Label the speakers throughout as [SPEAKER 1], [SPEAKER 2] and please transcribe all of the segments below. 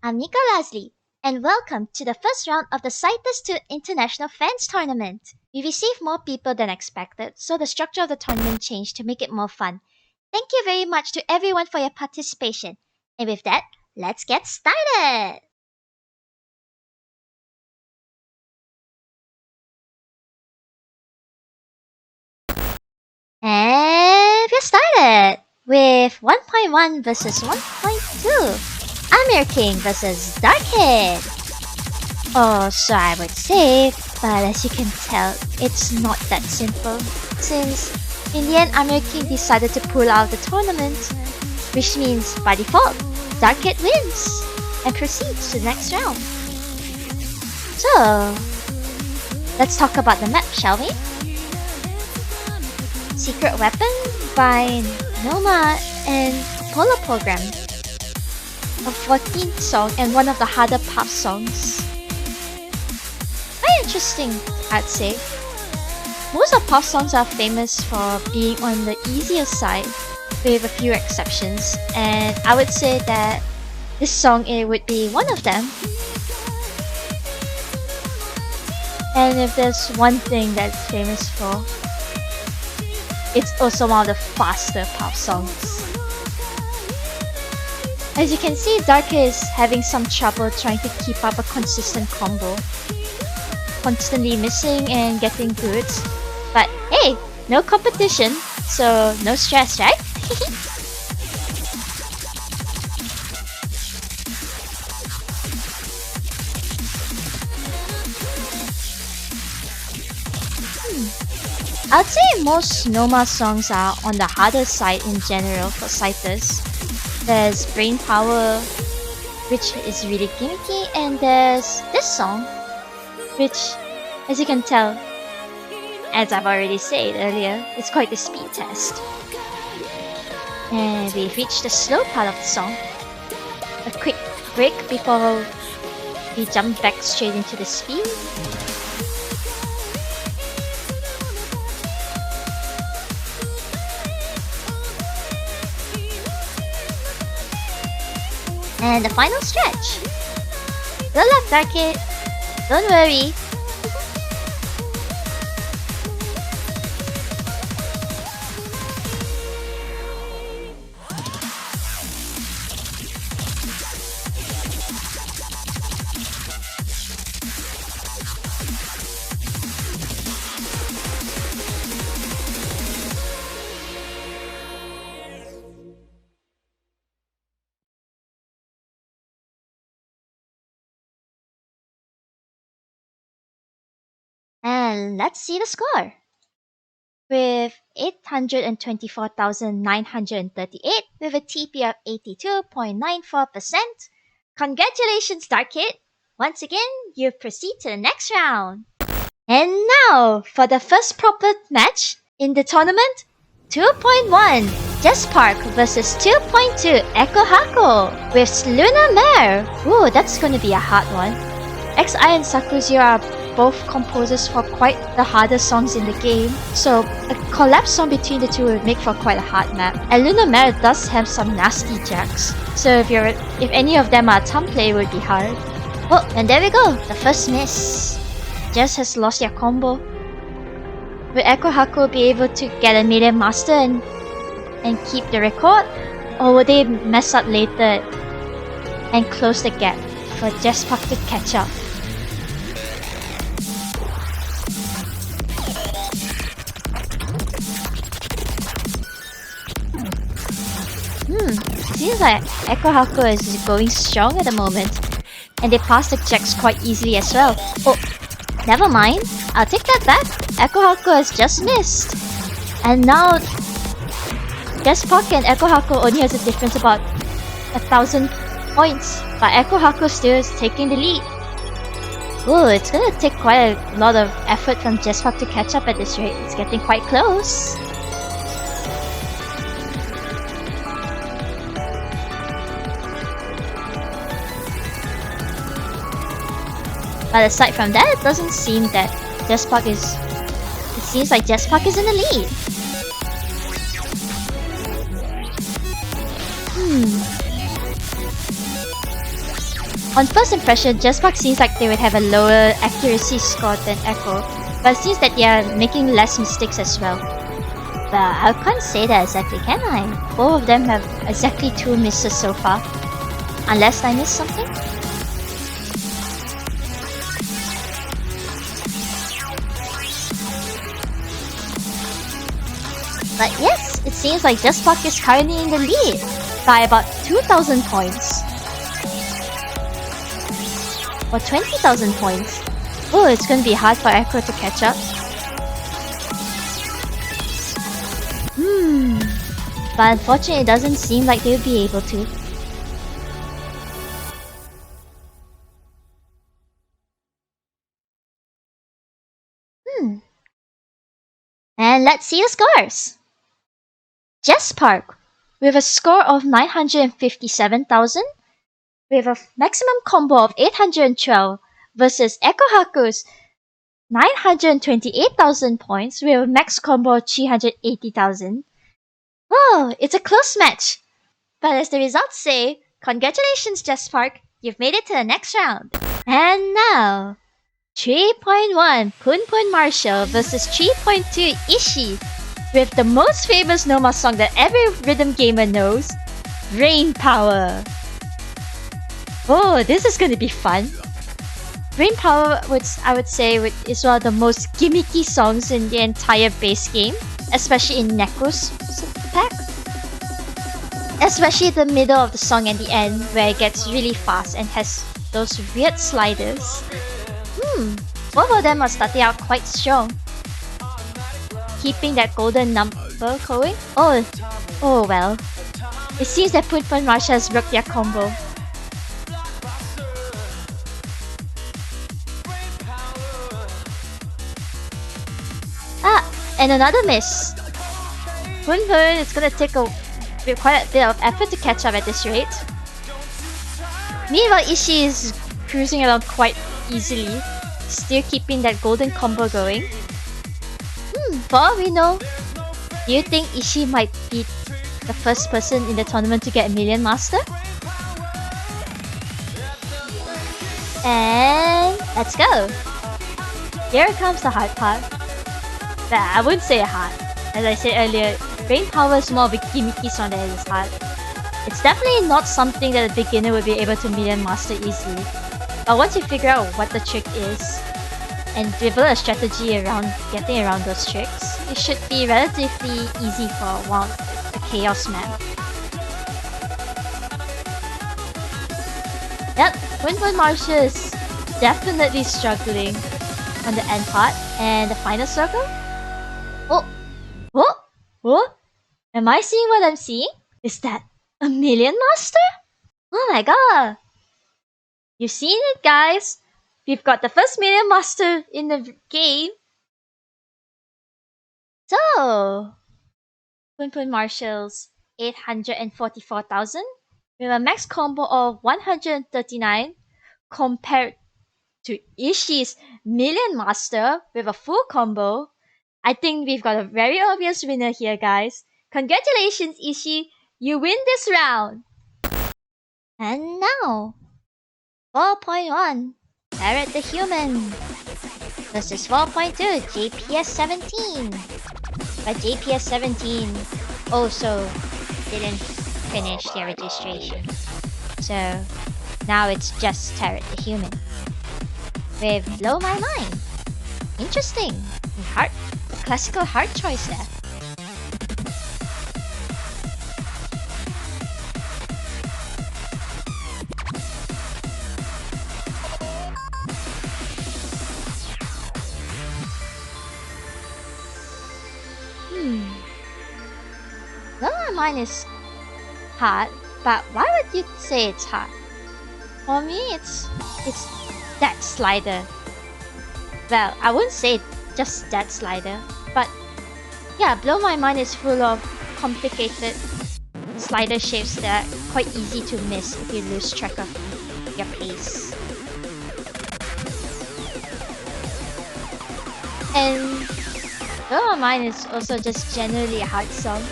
[SPEAKER 1] I'm Nika Lasley, and welcome to the first round of the CYTUS II International Fans Tournament. We received more people than expected, so the structure of the tournament changed to make it more fun. Thank you very much to everyone for your participation. And with that, let's get started! And we're started with 1.1 versus 1.2. Amerking versus DarkHead. Or so I would say, but as you can tell, it's not that simple. Since in the end, Amerking decided to pull out of the tournament, which means by default, DarkHead wins and proceeds to the next round. So, let's talk about the map, shall we? Secret Weapon by Noma and Polar Program. A 14th song and one of the harder pop songs. Very interesting, I'd say. Most of pop songs are famous for being on the easier side, with a few exceptions, and I would say that this song would be one of them. And if there's one thing that's famous for, it's also one of the faster pop songs. As you can see, DarkHead is having some trouble trying to keep up a consistent combo. Constantly missing and getting goods. But hey, no competition, so no stress, right? I'd say most Noma songs are on the harder side in general for CYTUS. There's Brain Power, which is really gimmicky, and there's this song, which, as you can tell, as I've already said earlier, it's quite the speed test. And we've reached the slow part of the song. A quick break before we jump back straight into the speed. And the final stretch. Good luck, DarkHead. Don't worry. And let's see the score. With 824,938 with a TP of 82.94%. Congratulations, DarkHead! Once again, you proceed to the next round. And now, for the first proper match in the tournament, 2.1 JessPark versus 2.2 Eko Hakou with Luna Mare. Ooh, that's gonna be a hard one. XI and Sakuzio are both composers for quite the harder songs in the game, so a collab song between the two would make for quite a hard map. And Luna Mare does have some nasty jacks, so if any of them are thumb play, it would be hard. Oh, and there we go, the first miss. Jess has lost their combo. Will Eko Hakou be able to get a Million Master and keep the record? Or will they mess up later and close the gap for JessPark to catch up? Seems like Eko Hakou is going strong at the moment, and they pass the jacks quite easily as well. Oh, never mind, I'll take that back. Eko Hakou has just missed. And now, JessPark and Eko Hakou only has a difference about 1,000 points, but Eko Hakou still is taking the lead. Ooh, it's gonna take quite a lot of effort from JessPark to catch up at this rate. It's getting quite close. But aside from that, it doesn't seem that JessPark is... It seems like JessPark is in the lead. On first impression, JessPark seems like they would have a lower accuracy score than Eko, but it seems that they are making less mistakes as well. But I can't say that exactly, can I? Both of them have exactly 2 misses so far. Unless I missed something? But yes, it seems like JessPark is currently in the lead by about 2,000 points. Or 20,000 points. Oh, it's gonna be hard for Eko to catch up. But unfortunately, it doesn't seem like they'll be able to. And let's see the scores. JessPark, with a score of 957,000, with a maximum combo of 812, versus Eko Hakou's 928,000 points, with a max combo of 380,000. Oh, it's a close match. But as the results say, congratulations JessPark, you've made it to the next round. And now, 3.1 PunpunMarshall versus 3.2 Ishi, with the most famous Noma song that every rhythm gamer knows, Rain Power. Oh, this is gonna be fun. Rain Power, I would say, is one of the most gimmicky songs in the entire base game, especially in Neko's pack. Especially the middle of the song and the end, where it gets really fast and has those weird sliders. Both of them are starting out quite strong. Keeping that golden number going. Oh well. It seems that PunpunMarshall has broke their combo. And another miss. Punpun is gonna take quite a bit of effort to catch up at this rate. Meanwhile, Ishi is cruising along quite easily, still keeping that golden combo going. For all we know, do you think Ishi might be the first person in the tournament to get a Million Master? And let's go! Here comes the hard part. But I wouldn't say hard. As I said earlier, Rain Power is more of a gimmicky song than it is hard. It's definitely not something that a beginner would be able to Million Master easily. But once you figure out what the trick is, and develop a strategy around getting around those tricks, it should be relatively easy for the Chaos map. Yep, PunpunMarshall is definitely struggling on the end part, and the final circle? What? Am I seeing what I'm seeing? Is that a Million Master? Oh my god! You've seen it, guys! We've got the first Million Master in the game. So, PunpunMarshall's 844,000 with a max combo of 139 compared to Ishi's Million Master with a full combo. I think we've got a very obvious winner here, guys. Congratulations, Ishi! You win this round! And now, 4.1 Tarrot the Human versus 4.2 JPS17. But JPS17 also didn't finish their registration. So now it's just Tarrot the Human with Blow My Mind. Interesting. Heart, classical heart choice there. Blow My Mind is hard, but why would you say it's hard? For me, it's that slider. Well, I wouldn't say just that slider, but yeah, Blow My Mind is full of complicated slider shapes that are quite easy to miss if you lose track of your pace. And Blow My Mind is also just generally a hard song.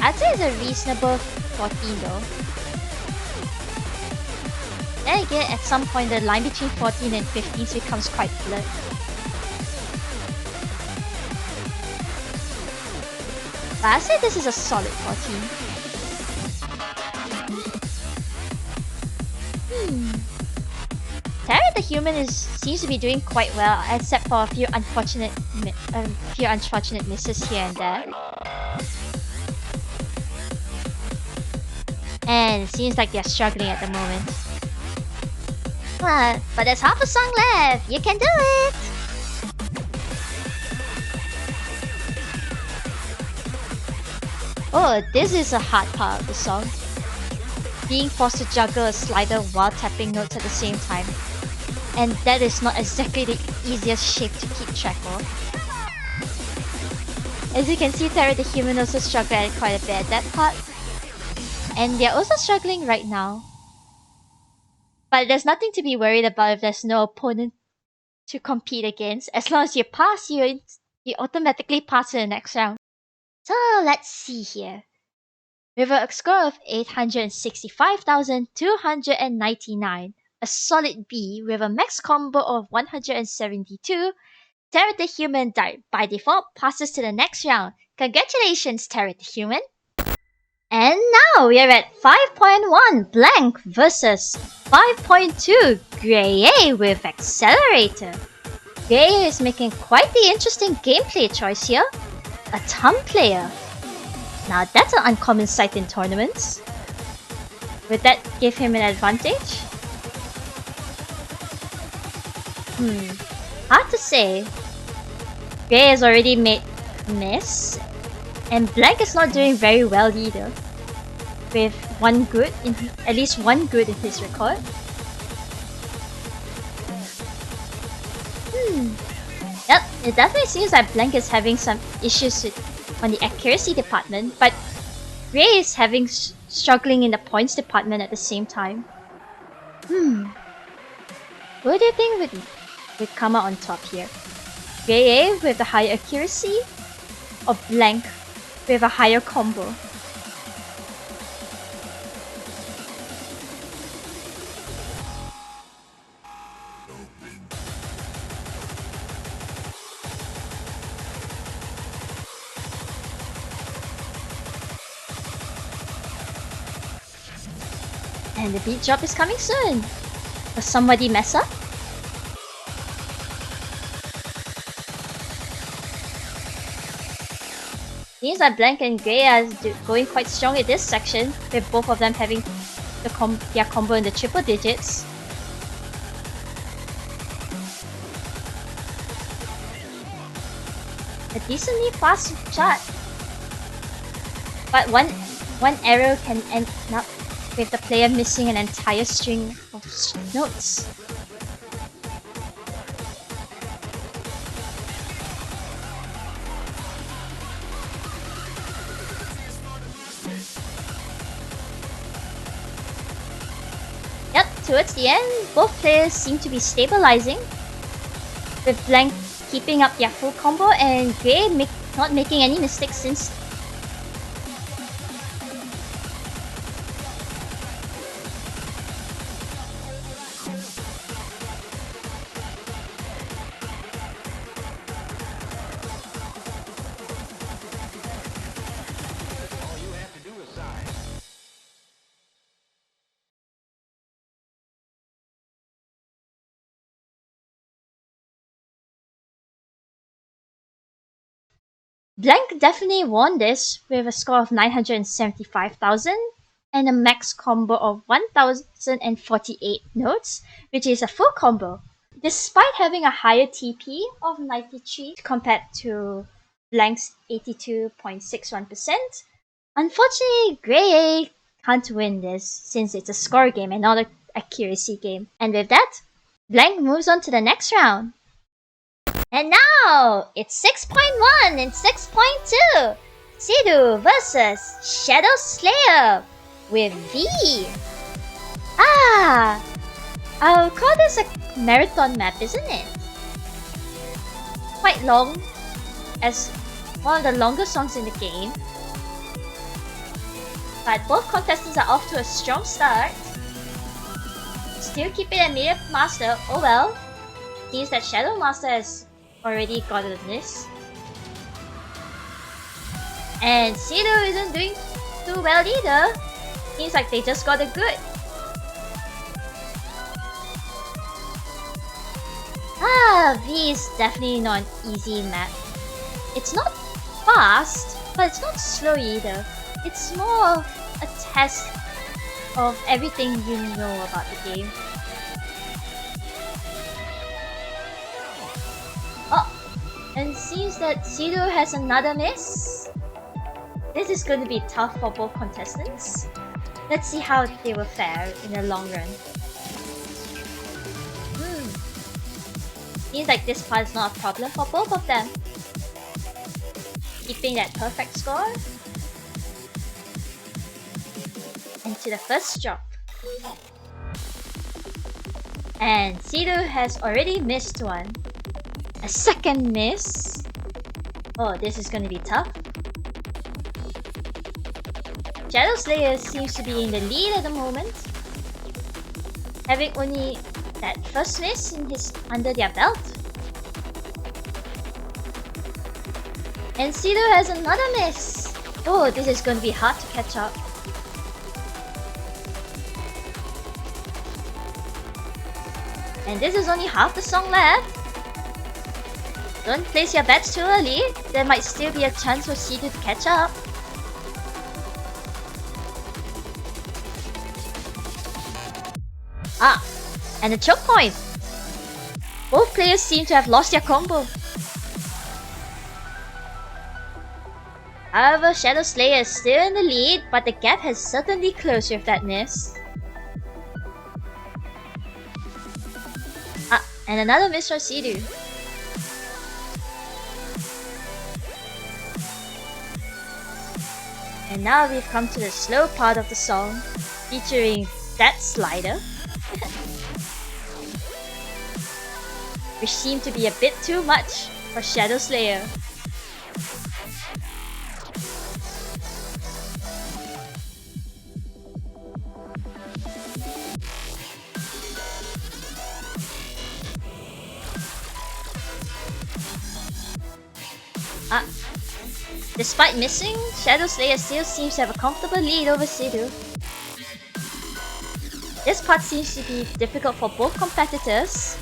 [SPEAKER 1] I'd say it's a reasonable 14 though. then again, at some point the line between 14 and 15 becomes quite blurred. But I'd say this is a solid 14. Tarrot the human seems to be doing quite well, except for a few unfortunate misses here and there. And it seems like they're struggling at the moment. But there's half a song left! You can do it! Oh, this is a hard part of the song. Being forced to juggle a slider while tapping notes at the same time. And that is not exactly the easiest shape to keep track of. As you can see, Tarrot the human also struggled at quite a bit at that part. And they're also struggling right now. But there's nothing to be worried about if there's no opponent to compete against. As long as you pass, you automatically pass to the next round. So let's see here. With a score of 865,299, a solid B with a max combo of 172, Tarrot the human by default passes to the next round. Congratulations, Tarrot the human! And now we are at 5.1 Blank versus 5.2 GreyA with Accelerator. GreyA is making quite the interesting gameplay choice here. A thumb player. Now that's an uncommon sight in tournaments. Would that give him an advantage? Hard to say. GreyA has already made miss. And Blank is not doing very well either. With at least one good in his record. Yep, it definitely seems like Blank is having some issues on the accuracy department, but GreyA is struggling in the points department at the same time. Who do you think would come out on top here? GreyA with the higher accuracy, or Blank with a higher combo? And the beat drop is coming soon. Does somebody mess up? Seems like Blank and GreyA are going quite strong in this section, with both of them having their combo in the triple digits. A decently fast shot. But one arrow can end up with the player missing an entire string of notes. Yep, towards the end, both players seem to be stabilizing, with Blank keeping up their full combo and GreyA not making any mistakes since. Blank definitely won this with a score of 975,000 and a max combo of 1,048 notes, which is a full combo. Despite having a higher TP of 93 compared to Blank's 82.61%, unfortunately GreyA can't win this since it's a score game and not an accuracy game. And with that, Blank moves on to the next round. And now, it's 6.1 and 6.2! Siddhu vs Shadow Slayer with V! I'll call this a marathon map, isn't it? Quite long, as one of the longest songs in the game. But both contestants are off to a strong start. still keeping a Media Master. Oh well. Seems that Shadow Master has already gotten this. And Siddhu isn't doing too well either. Seems like they just got it good. V is definitely not an easy map. It's not fast, but it's not slow either. It's more of a test of everything you know about the game. Oh, and seems that Siddhu has another miss. This is going to be tough for both contestants. Let's see how they will fare in the long run. Seems like this part is not a problem for both of them. Keeping that perfect score. And to the first drop. And Siddhu has already missed one. A second miss. Oh, this is gonna be tough. Shadow Slayer seems to be in the lead at the moment, having only that first miss in under their belt. And Siddhu has another miss. Oh, this is going to be hard to catch up. And this is only half the song left. Don't place your bets too early. There might still be a chance for Siddhu to catch up. And a choke point! Both players seem to have lost their combo. However, Shadow Slayer is still in the lead, but the gap has certainly closed with that miss. And another miss from Siddhu. And now we've come to the slow part of the song, featuring that slider. Which seemed to be a bit too much for Shadow Slayer. Despite missing, Shadow Slayer still seems to have a comfortable lead over Siddhu. This part seems to be difficult for both competitors.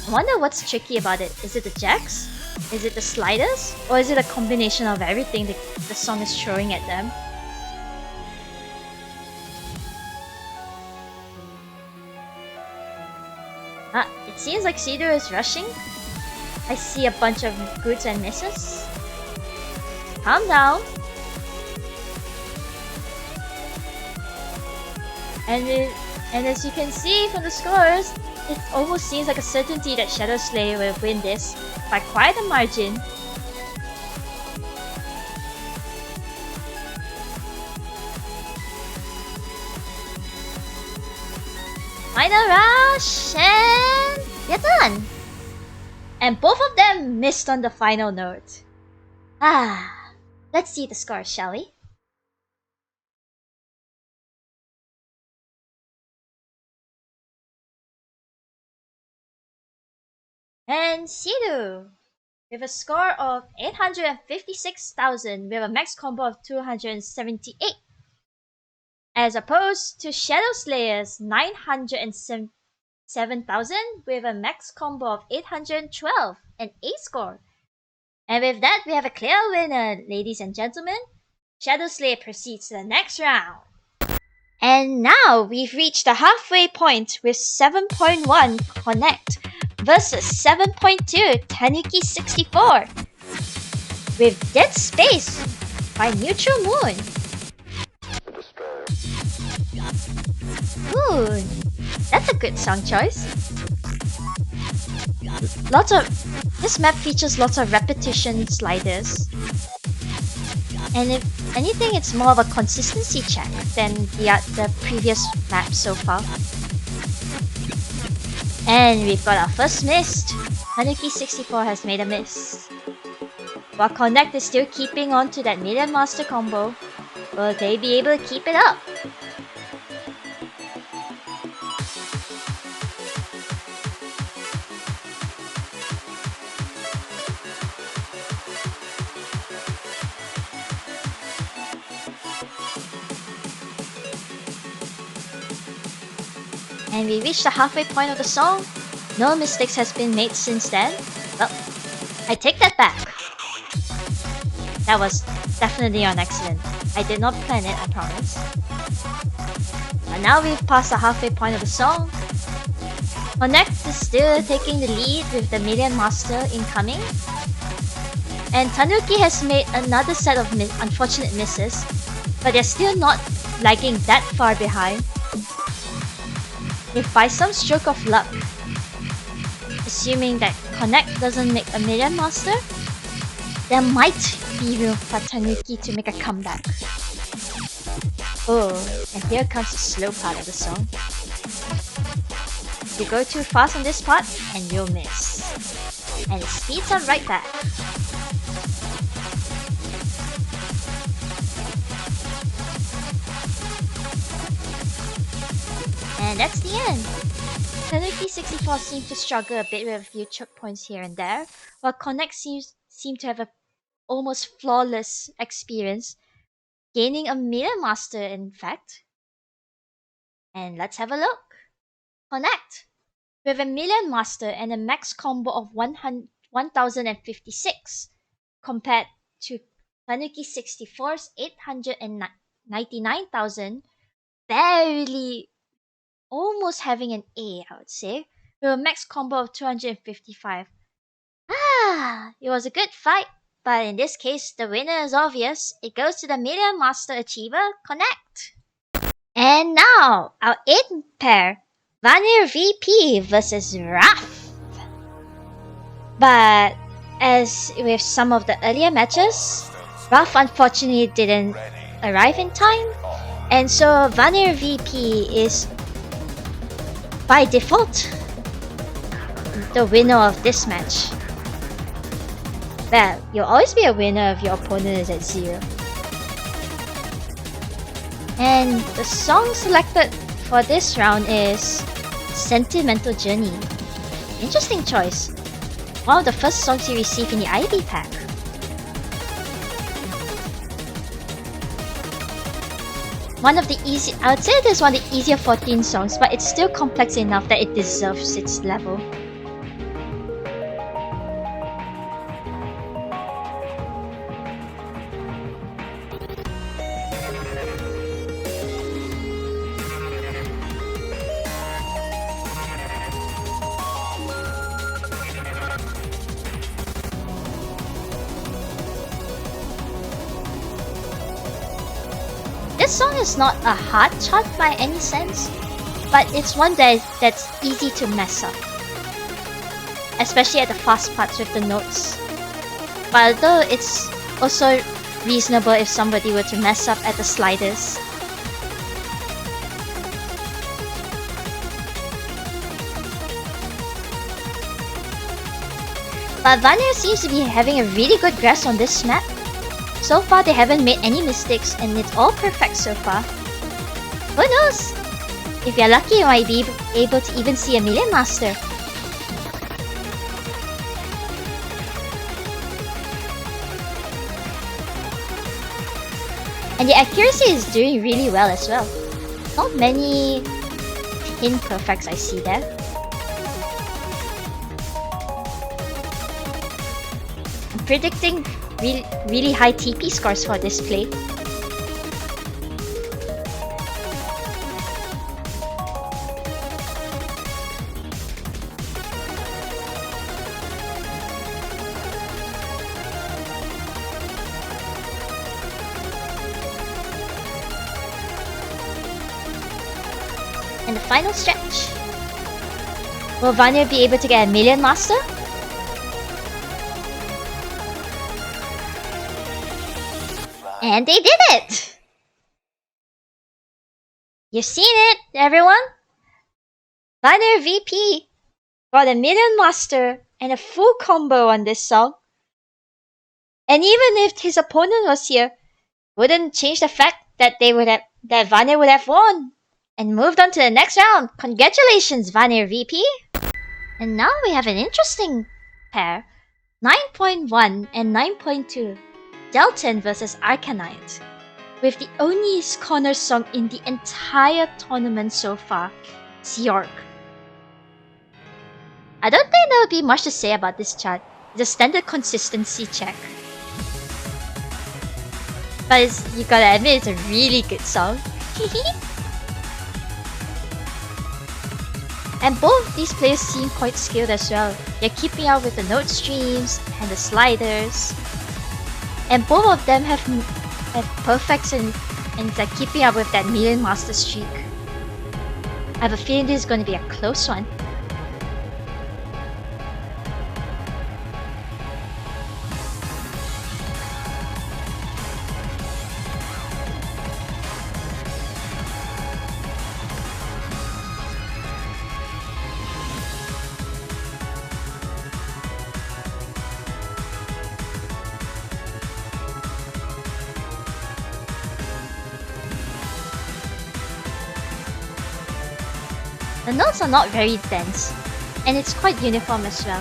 [SPEAKER 1] I wonder what's tricky about it. Is it the jacks? Is it the sliders? Or is it a combination of everything the song is throwing at them? It seems like Siddhu is rushing. I see a bunch of goods and misses. Calm down. And as you can see from the scores, it almost seems like a certainty that Shadow Slayer will win this by quite a margin. Final rush, and we're done! And both of them missed on the final note. Let's see the scores, shall we? And Siddhu, with a score of 856,000 with a max combo of 278, as opposed to Shadow Slayer's 907,000 with a max combo of 812, an A score. And with that, we have a clear winner, ladies and gentlemen. Shadow Slayer proceeds to the next round. And now we've reached the halfway point with 7.1 Konnekt versus 7.2 Tanuki 64 with Dead Space by Neutral Moon. Ooh, that's a good song choice. This map features lots of repetition sliders. And if anything, it's more of a consistency check than the previous map so far. And we've got our first miss. Tanuki 64 has made a miss. While Konnekt is still keeping on to that Million Master combo, will they be able to keep it up? And we reached the halfway point of the song. No mistakes has been made since then. Well, I take that back. That was definitely an accident. I did not plan it, I promise. And now we've passed the halfway point of the song. Konnekt is still taking the lead with the Million Master incoming. And Tanuki has made another set of unfortunate misses, but they're still not lagging that far behind. If by some stroke of luck, assuming that Konnekt doesn't make a Million Master, there might be room for Tanuki to make a comeback. Oh, and here comes the slow part of the song. You go too fast on this part, and you'll miss. And it speeds up right back. And that's the end. Tanuki 64 seemed to struggle a bit with a few choke points here and there, while Konnekt seemed to have a almost flawless experience, gaining a Million Master in fact. And let's have a look. Konnekt, with a Million Master and a max combo of 1056, compared to Tanuki 64's 899,000, barely almost having an A, I would say, with a max combo of 255. It was a good fight, but in this case, the winner is obvious. It goes to the Million Master Achiever, Konnekt. And now, our 8th pair, VanirVP versus Raff. But as with some of the earlier matches, Raff unfortunately didn't arrive in time, and so VanirVP is by default the winner of this match. Well, you'll always be a winner if your opponent is at 0. And the song selected for this round is Sentimental Journey. Interesting choice. One of the first songs you receive in the IB pack. I would say this is one of the easier 14 songs, but it's still complex enough that it deserves its level. This song is not a hard chart by any sense, but it's one that's easy to mess up, especially at the fast parts with the notes. But although it's also reasonable if somebody were to mess up at the sliders. But Vanir seems to be having a really good grasp on this map. So far they haven't made any mistakes and it's all perfect so far. Who knows? If you're lucky you might be able to even see a Million Master. And the accuracy is doing really well as well. Not many pin perfects I see there. I'm predicting really high TP scores for this play. And the final stretch. Will Vanir be able to get a Million Master? And they did it! You've seen it, everyone! VanirVP got a Million Master and a full combo on this song. And even if his opponent was here, wouldn't change the fact that that Vanir would have won and moved on to the next round. Congratulations, VanirVP! And now we have an interesting pair, 9.1 and 9.2. Jalchen vs Arcannite, with the only corner song in the entire tournament so far, York. I don't think there would be much to say about this chart. It's a standard consistency check. But you gotta admit, it's a really good song. And both these players seem quite skilled as well. They're keeping up with the note streams and the sliders. And both of them have perfects and they're keeping up with that Million Master streak. I have a feeling this is going to be a close one. The notes are not very dense, and it's quite uniform as well.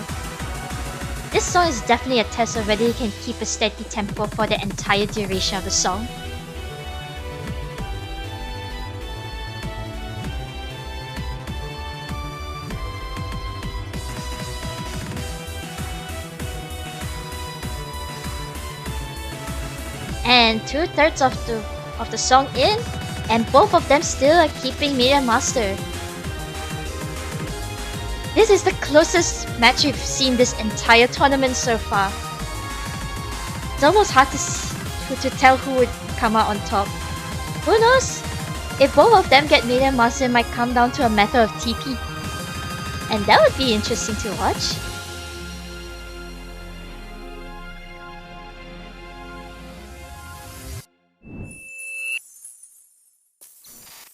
[SPEAKER 1] This song is definitely a test of whether you can keep a steady tempo for the entire duration of the song. And 2/3 of the song in, and both of them still are keeping Million Master. This is the closest match we've seen this entire tournament so far. It's almost hard to tell who would come out on top. Who knows? If both of them get Million Master, it might come down to a matter of TP. And that would be interesting to watch.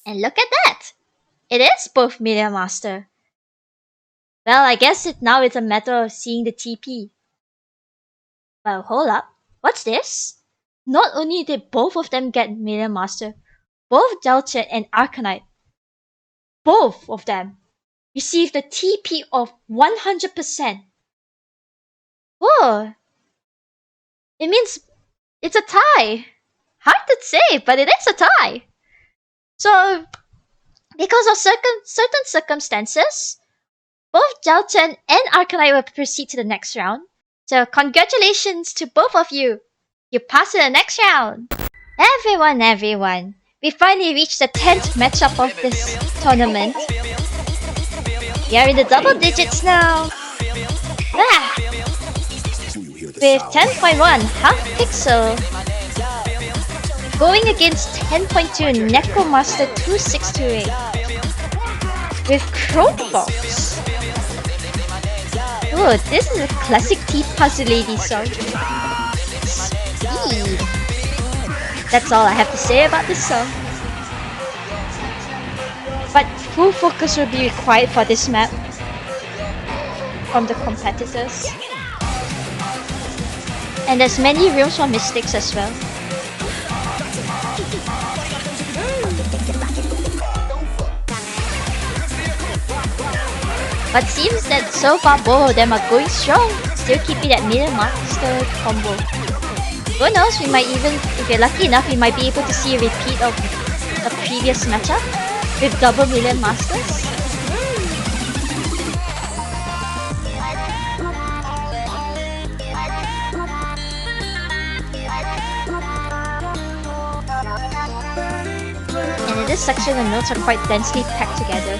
[SPEAKER 1] And look at that! It is both Million Master. Well, I guess now it's a matter of seeing the TP. Well, hold up. What's this? Not only did both of them get Million Master, both Jalchen and Arcannite, both of them received a TP of 100%. Whoa! It means it's a tie. Hard to say, but it is a tie. So, because of certain circumstances, both Jalchen and Arcannite will proceed to the next round. So congratulations to both of you! You passed to the next round! Everyone! We finally reached the 10th matchup of this tournament. We are in the double digits now! Ah! With 10.1 Half Pixel going against 10.2 Necromaster 2628 with Croakbox. Oh, this is a classic Teeth Puzzle Lady song. Speed. That's all I have to say about this song. But full focus will be required for this map from the competitors. And there's many rooms for mistakes as well. But seems that so far both of them are going strong, still keeping that Million Master combo. Who knows, we might even, if we're lucky enough, we might be able to see a repeat of a previous matchup with double Million Masters. And in this section, the notes are quite densely packed together.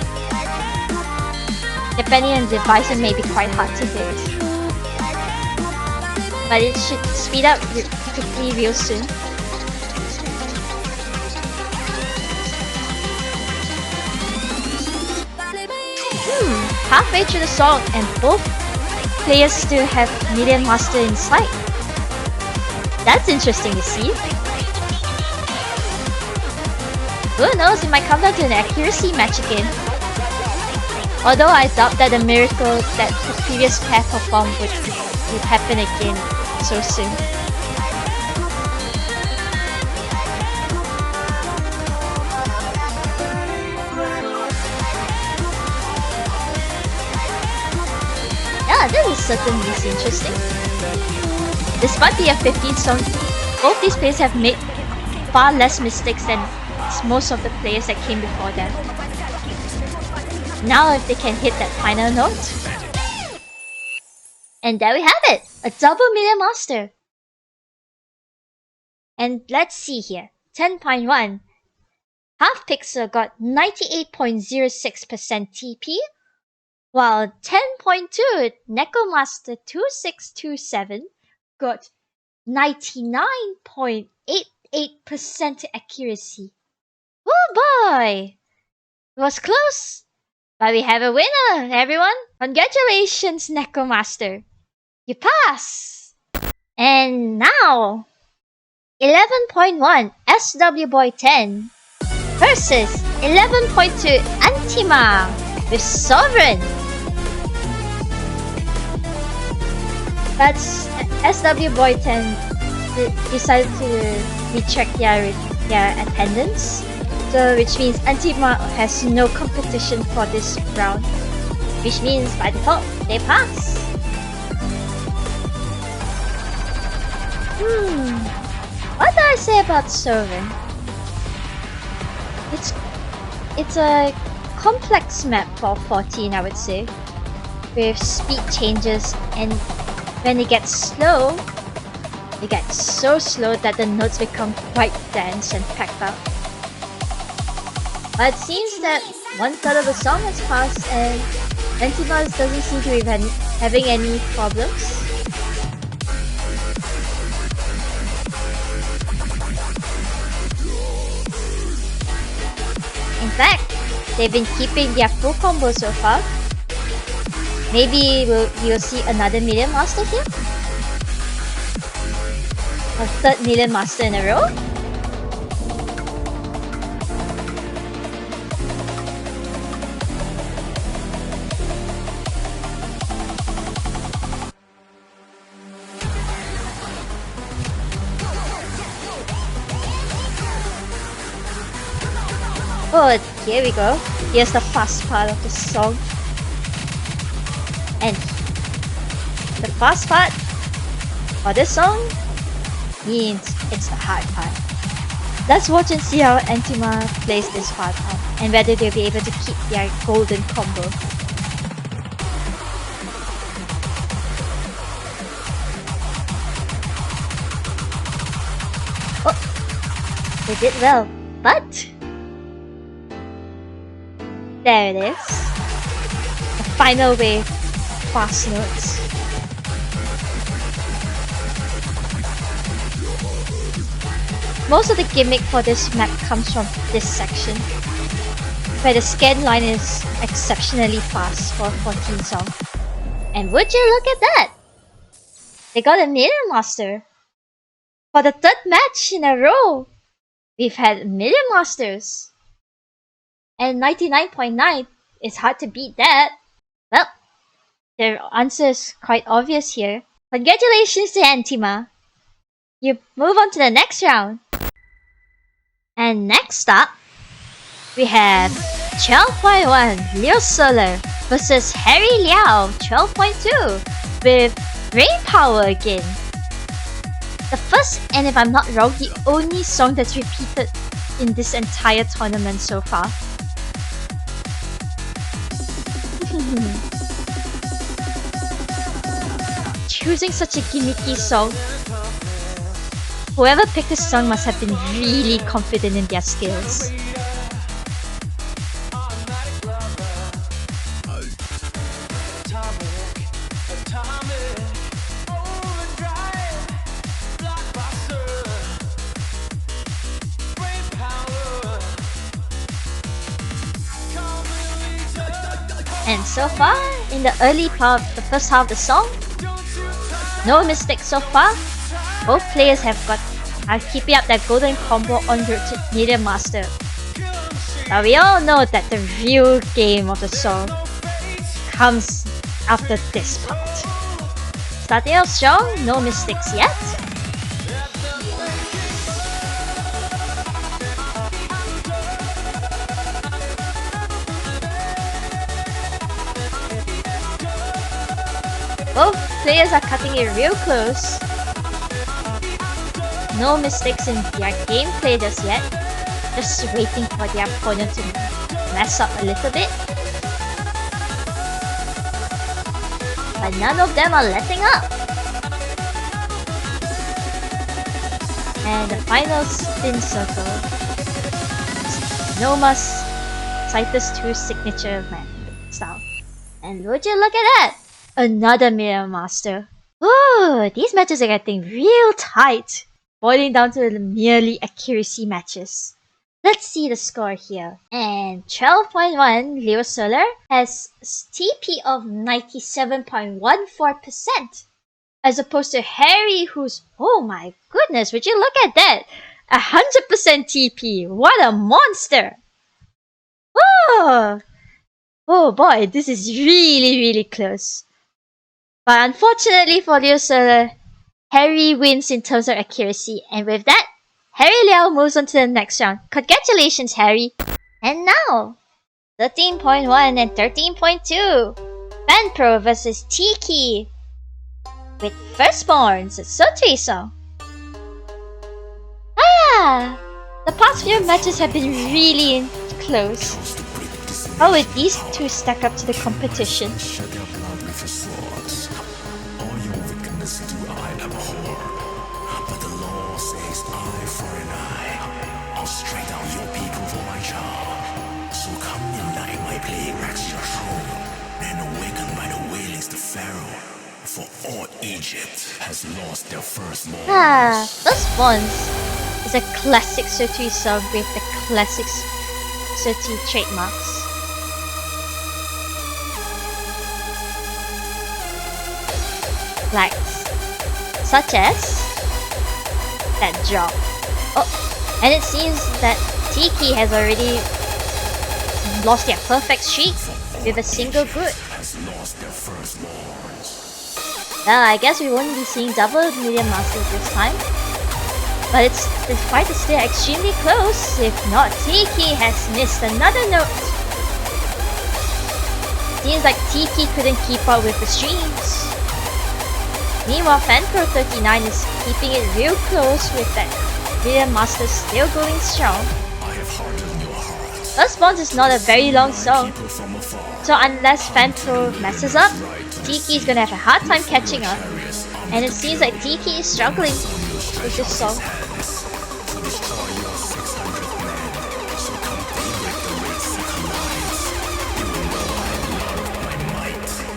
[SPEAKER 1] Depending on the device, it may be quite hard to hit. But it should speed up quickly real soon. Halfway through the song and both players still have Million Master in sight. That's interesting to see. Who knows, it might come down to an accuracy match again. Although I doubt that the miracle that the previous pair performed would happen again so soon. Yeah, this is certainly interesting. Despite the F15 song, both these players have made far less mistakes than most of the players that came before them. Now if they can hit that final note. And there we have it! A double Million Master! And let's see here. 10.1. Half Pixel got 98.06% TP, while 10.2 Nekomaster 2627 got 99.88% accuracy. Oh boy! It was close! But we have a winner, everyone! Congratulations, Nekomaster! You pass! And now, 11.1 SWBoy10 versus 11.2 Anttima with Sovereign. That's SWBoy10 decided to recheck their attendance. So which means Anttima has no competition for this round. Which means by default, they pass. What do I say about Sovereign? It's a complex map for 14, I would say. With speed changes, and when it gets slow, it gets so slow that the notes become quite dense and packed out. But it seems that 1/3 of the song has passed and Anttima doesn't seem to be having any problems. In fact, they've been keeping their full combo so far. Maybe we'll see another Million Master here? A 3rd Million Master in a row? Oh, here we go. Here's the fast part of the song. And the fast part for this song means it's the hard part. Let's watch and see how Anttima plays this part out and whether they'll be able to keep their golden combo. Oh, they did well, but there it is. The final wave of fast notes. Most of the gimmick for this map comes from this section, where the scan line is exceptionally fast for a 14 song. And would you look at that? They got a Million Master. For the 3rd match in a row, we've had Million Masters. And 99.9, it's hard to beat that. Well, the answer is quite obvious here. Congratulations to Anttima. You move on to the next round. And next up, we have 12.1 Leosoler versus Harry Liao 12.2 with Rain Power again. The first, and if I'm not wrong, the only song that's repeated in this entire tournament so far. Choosing such a gimmicky song. Whoever picked this song must have been really confident in their skills. And so far, in the early part of the first half of the song, no mistakes so far. Both players are keeping up their golden combo on route to Million Master. But we all know that the real game of the song comes after this part. Starting off strong, no mistakes yet. Both players are cutting it real close. No mistakes in their gameplay just yet. Just waiting for their opponent to mess up a little bit. but none of them are letting up. And the final spin circle. Noma's CYTUS II signature style. And would you look at that? Another Mirror Master. Ooh, these matches are getting real tight, boiling down to the merely accuracy matches. Let's see the score here. And 12.1 Leosoler has TP of 97.14%. As opposed to Harry, who's, oh my goodness, would you look at that? 100% TP. What a monster! Oh, oh boy, this is really close. But unfortunately for Leosoler, Harry wins in terms of accuracy, and with that, Harry Liao moves on to the next round. Congratulations, Harry! And now, 13.1 and 13.2. FanPro vs Tkey. With Firstborns, CYTUS. The past few matches have been really close. How would these two stack up to the competition?
[SPEAKER 2] For all Egypt has lost their firstborn.
[SPEAKER 1] Firstborns is a classic CYTUS song with the classic CYTUS trademarks. Like, such as that drop. Oh, and it seems that Tkey has already lost their perfect streak with a single good. Well, I guess we won't be seeing double Million Masters this time. But the fight is still extremely close. If not, Tkey has missed another note. Seems like Tkey couldn't keep up with the streams. Meanwhile, FanPro39 is keeping it real close with that Million Masters still going strong. Firstborns is not a very long song, so unless FanPro messes up, Tkey is gonna have a hard time catching up, and it seems like Tkey is struggling with this song.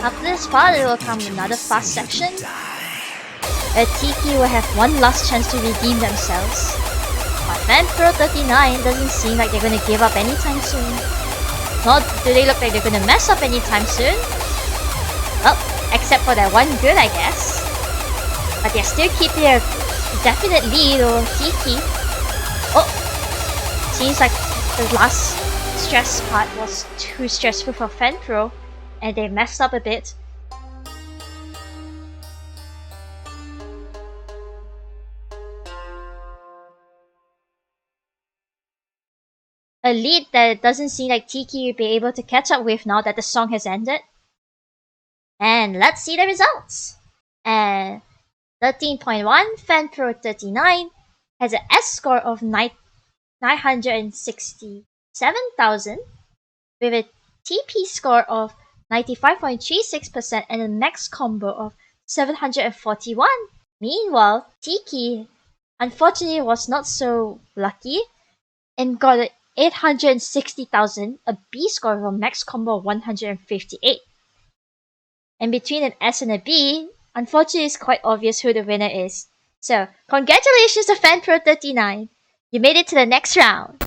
[SPEAKER 1] After this part, it will come another fast section, where Tkey will have one last chance to redeem themselves. But FanPro39 doesn't seem like they're gonna give up anytime soon. Nor do they look like they're gonna mess up anytime soon. Well, except for that one good, I guess. But they're still keeping a definite lead over Tkey. Oh! Seems like the last stress part was too stressful for FanPro, and they messed up a bit. A lead that it doesn't seem like Tkey will be able to catch up with now that the song has ended. And let's see the results. And 13.1 FanPro39 has an S score of 967,000 with a TP score of 95.36% and a max combo of 741. Meanwhile, Tkey unfortunately was not so lucky and got an 860,000, a B score of a max combo of 158. And between an S and a B, unfortunately it's quite obvious who the winner is. So, congratulations to FanPro39! You made it to the next round!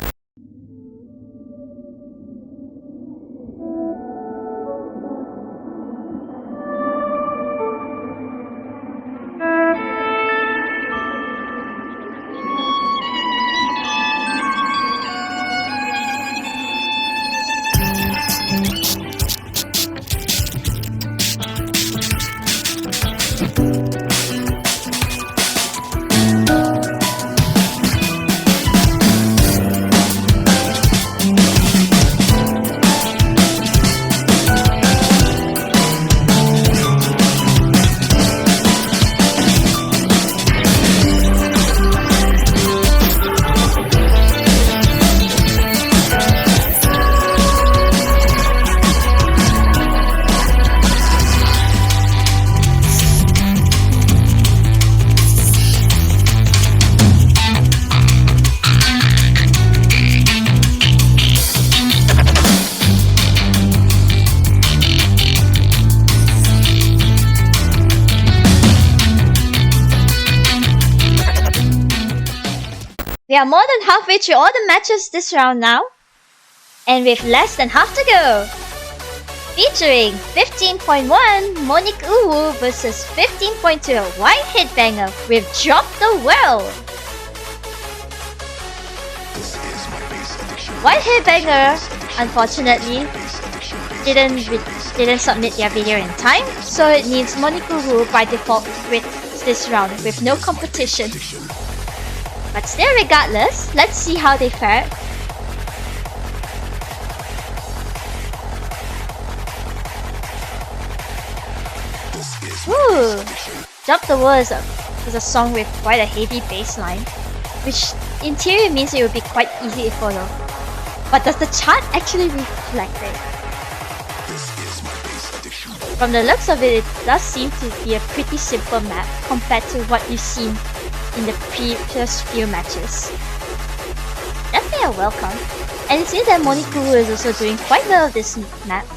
[SPEAKER 1] We are more than halfway through all the matches this round now. And with less than half to go. Featuring 15.1 MonikUwU versus 15.2 WhiteHeadBanger with Drop the World. WhiteHeadBanger, unfortunately, didn't submit their video in time, so it needs MonikUwU by default with this round with no competition. But still, regardless, let's see how they fare. Woo! Drop the World is a song with quite a heavy bass line, which in theory means it will be quite easy to follow. But does the chart actually reflect it? From the looks of it, it does seem to be a pretty simple map compared to what you've seen in the previous few matches. Definitely a welcome. And it seems that MonikUwU is also doing quite well with this map,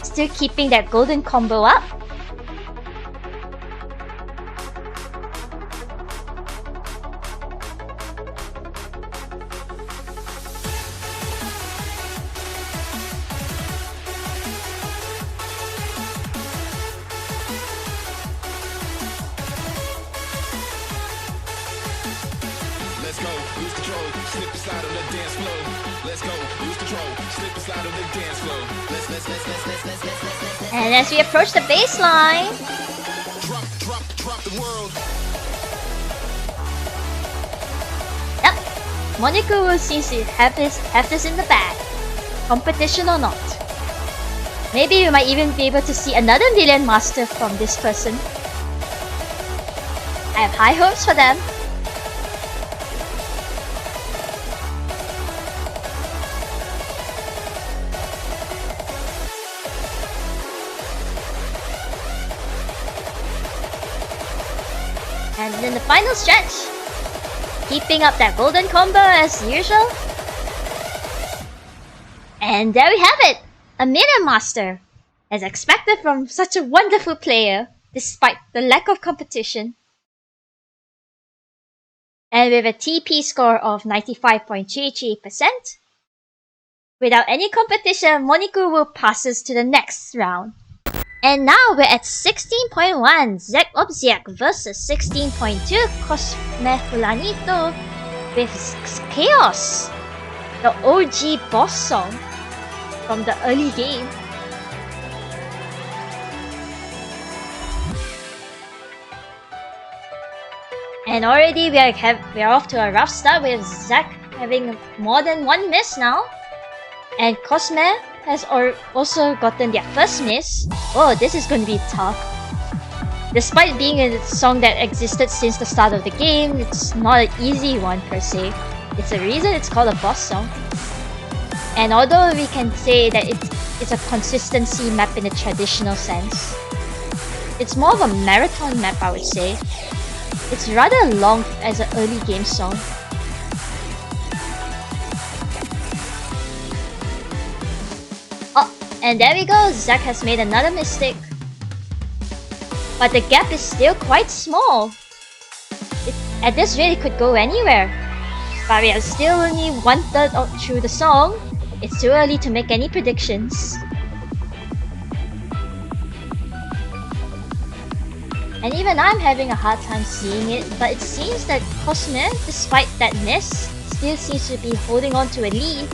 [SPEAKER 1] still keeping that golden combo up. And as we approach the baseline, yep, MonikUwU seems to have this in the bag, competition or not. Maybe we might even be able to see another Million Master from this person. I have high hopes for them. And in the final stretch, keeping up that golden combo as usual. And there we have it! A Million Master! As expected from such a wonderful player, despite the lack of competition. And with a TP score of 95.33%, without any competition, MonikUwU passes to the next round. And now we're at 16.1 ZakObYESek versus 16.2 Cosme Fulanito with Chaos, the OG boss song from the early game. And already we are off to a rough start with Zak having more than one miss now. And Cosme has also gotten their first miss. Oh, this is going to be tough. Despite being a song that existed since the start of the game, it's not an easy one per se. It's a reason it's called a boss song. And although we can say that it's a consistency map in a traditional sense, it's more of a marathon map, I would say. It's rather long as an early game song. Oh, and there we go, Zak has made another mistake. But the gap is still quite small. At this rate, it could go anywhere. But we are still only 1/3 through the song. It's too early to make any predictions. And even I'm having a hard time seeing it, but it seems that Cosme, despite that miss, still seems to be holding on to a lead,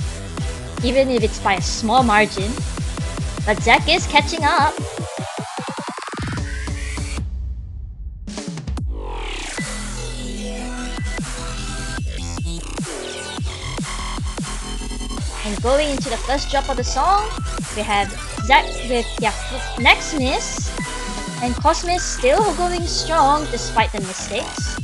[SPEAKER 1] even if it's by a small margin. But Zak is catching up. And going into the first drop of the song, we have Zak with their next miss, and Cosme is still going strong despite the mistakes.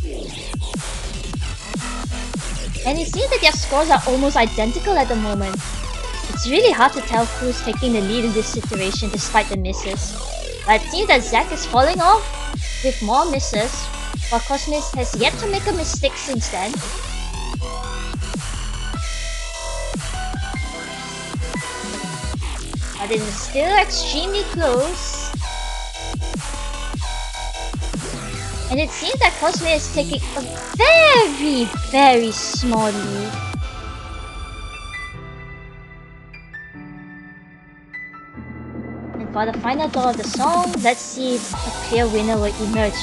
[SPEAKER 1] And it seems that their scores are almost identical at the moment. It's really hard to tell who's taking the lead in this situation despite the misses. But it seems that Zak is falling off with more misses, while Cosme has yet to make a mistake since then. But it is still extremely close. And it seems that Cosme is taking a very, very small lead. And for the final thought of the song, let's see if a clear winner will emerge.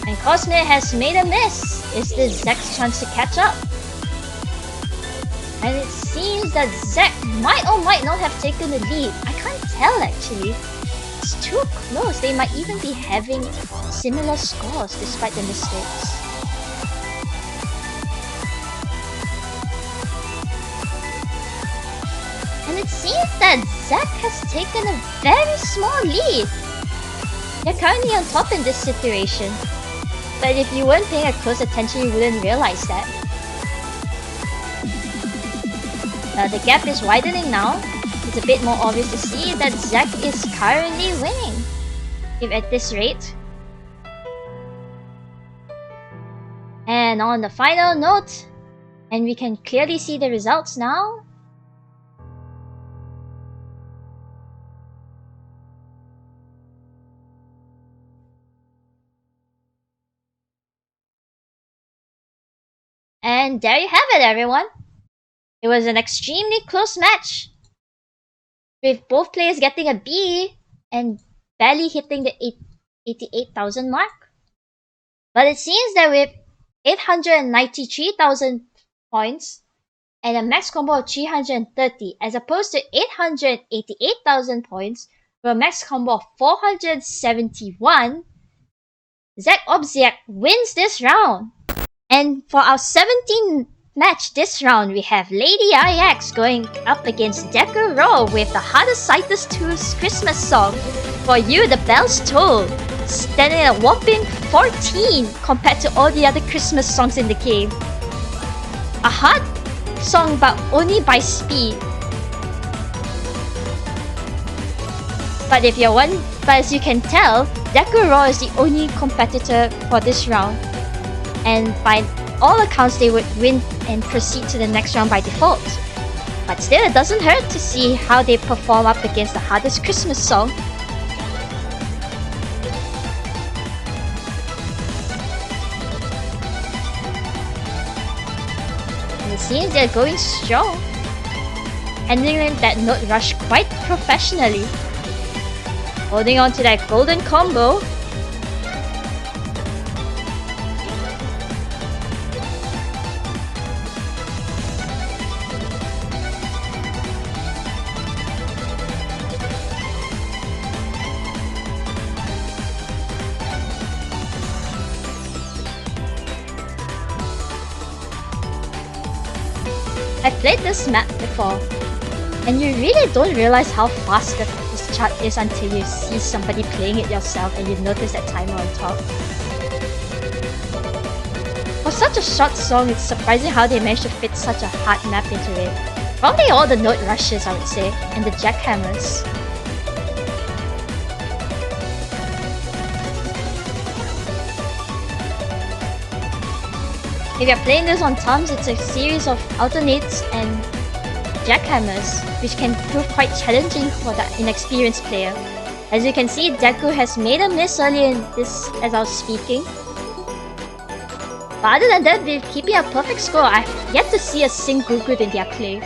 [SPEAKER 1] And Cosme has made a miss. Is this Zak's chance to catch up? And it seems that Zak might or might not have taken the lead. I can't tell actually. It's too close. They might even be having similar scores despite the mistakes. And it seems that Zak has taken a very small lead. They're currently on top in this situation. But if you weren't paying a close attention, you wouldn't realize that. The gap is widening now. It's a bit more obvious to see that Zak is currently winning. If at this rate. And on the final note, and we can clearly see the results now. And there you have it, everyone. It was an extremely close match, with both players getting a B and barely hitting the 88,000 mark. But it seems that with 893,000 points and a max combo of 330, as opposed to 888,000 points with a max combo of 471, ZakObYESek wins this round. And for our 17th match this round, we have LadyIX going up against Deku Roaw with the hardest CYTUS II's Christmas song, For You the Bells Toll, standing at a whopping 14 compared to all the other Christmas songs in the game. A hard song but only by speed. But as you can tell, Deku Roaw is the only competitor for this round. And by all accounts, they would win and proceed to the next round by default. But still, it doesn't hurt to see how they perform up against the hardest Christmas song. And it seems they're going strong, handling that note rush quite professionally. Holding on to that golden combo. I played this map before, and you really don't realize how fast this chart is until you see somebody playing it yourself and you notice that timer on top. For such a short song, it's surprising how they managed to fit such a hard map into it. Probably all the note rushes, I would say, and the jackhammers. If you're playing this on toms, it's a series of alternates and jackhammers, which can prove quite challenging for the inexperienced player. As you can see, Deku has made a miss earlier in this as I was speaking. But other than that, they're keeping a perfect score. I've yet to see a single good in their play.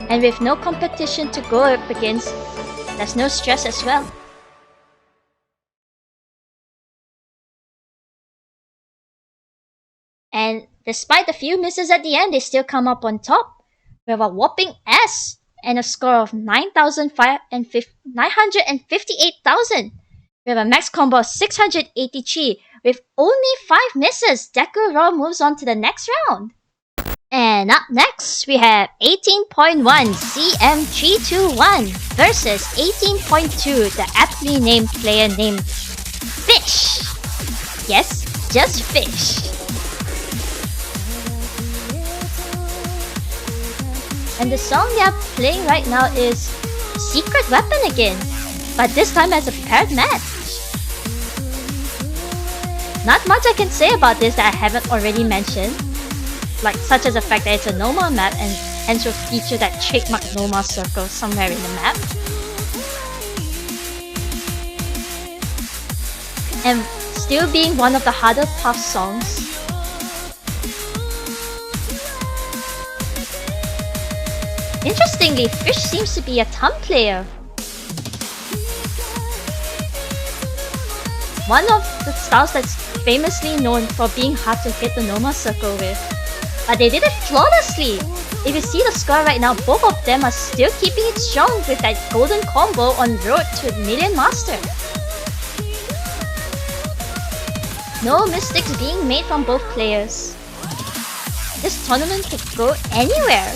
[SPEAKER 1] And with no competition to go up against, there's no stress as well. And despite a few misses at the end, they still come up on top with a whopping S and a score of 958,000 with a max combo of 683. With only 5 misses, Deku Roaw moves on to the next round. And up next, we have 18.1 CM321 versus 18.2, the aptly named player named Fish. Yes, just Fish. And the song they are playing right now is Secret Weapon again, but this time as a paired match. Not much I can say about this that I haven't already mentioned. like such as the fact that it's a normal map and hence will feature that trademark normal circle somewhere in the map. And still being one of the harder puff songs. Interestingly, Fish seems to be a thumb player. One of the styles that's famously known for being hard to hit the normal circle with. But they did it flawlessly! If you see the score right now, both of them are still keeping it strong with that golden combo on road to Million Master. No mistakes being made from both players. This tournament could go anywhere.